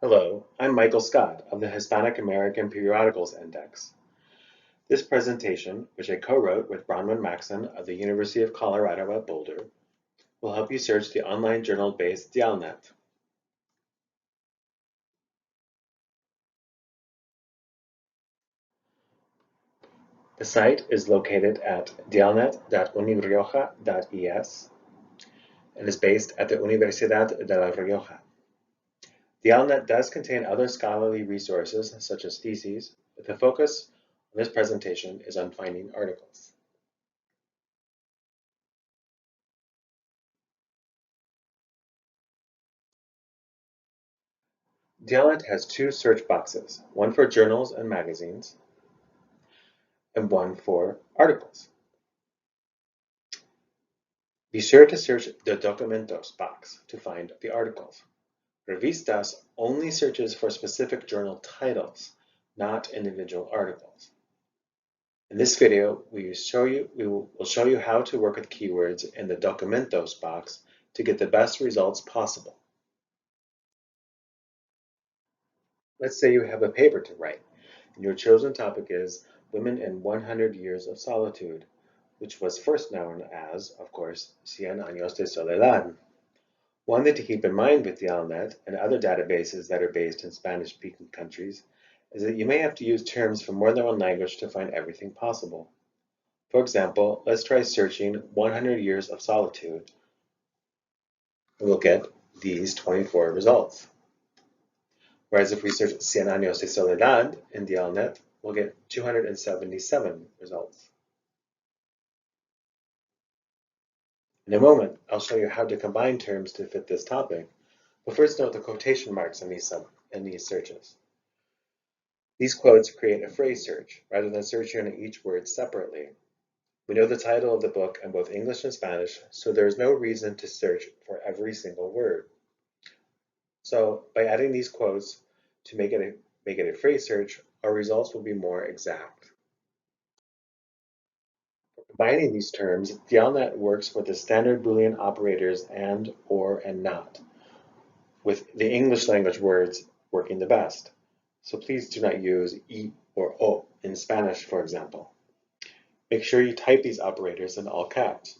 Hello, I'm Michael Scott of the Hispanic American Periodicals Index. This presentation, which I co-wrote with Bronwyn Maxon of the University of Colorado at Boulder, will help you search the online journal-based Dialnet. The site is located at dialnet.univrioja.es and is based at the Universidad de La Rioja. Dialnet does contain other scholarly resources such as theses, but the focus on this presentation is on finding articles. Dialnet has two search boxes, one for journals and magazines, and one for articles. Be sure to search the Documentos box to find the articles. Revistas only searches for specific journal titles, not individual articles. In this video, we will show you how to work with keywords in the Documentos box to get the best results possible. Let's say you have a paper to write, and your chosen topic is Women in 100 Years of Solitude, which was first known as, of course, Cien Años de Soledad. One thing to keep in mind with Dialnet and other databases that are based in Spanish-speaking countries is that you may have to use terms from more than one language to find everything possible. For example, let's try searching 100 Years of Solitude, and we'll get these 24 results. Whereas if we search Cien Años de Soledad in Dialnet, we'll get 277 results. In a moment, I'll show you how to combine terms to fit this topic, but first note the quotation marks in these searches. These quotes create a phrase search, rather than searching each word separately. We know the title of the book in both English and Spanish, so there is no reason to search for every single word. So by adding these quotes to make it a phrase search, our results will be more exact. Combining these terms, Dialnet works with the standard Boolean operators and, or, and not, with the English language words working the best. So please do not use y or o in Spanish, for example. Make sure you type these operators in all caps.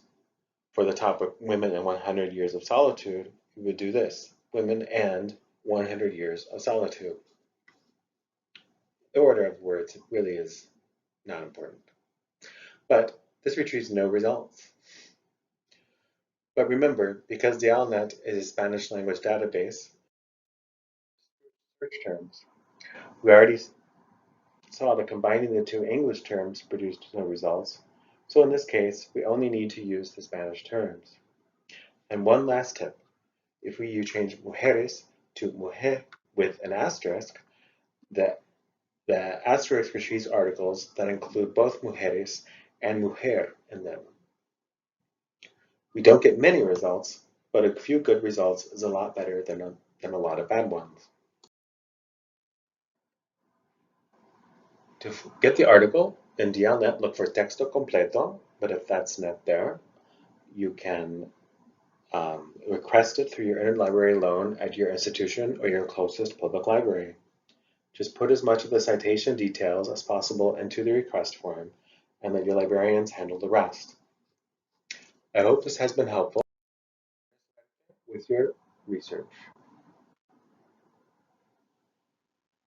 For the topic Women in 100 Years of Solitude, we would do this, Women and 100 Years of Solitude. The order of words really is not important. But this retrieves no results. But remember, because Dialnet is a Spanish language database, search terms. We already saw that combining the two English terms produced no results, so in this case, we only need to use the Spanish terms. And one last tip, if you change mujeres to mujer with an asterisk, the asterisk retrieves articles that include both mujeres and mujer in them. We don't get many results, but a few good results is a lot better than a lot of bad ones. To get the article in Dialnet, look for texto completo, but if that's not there, you can request it through your interlibrary loan at your institution or your closest public library. Just put as much of the citation details as possible into the request form and let your librarians handle the rest. I hope this has been helpful with your research.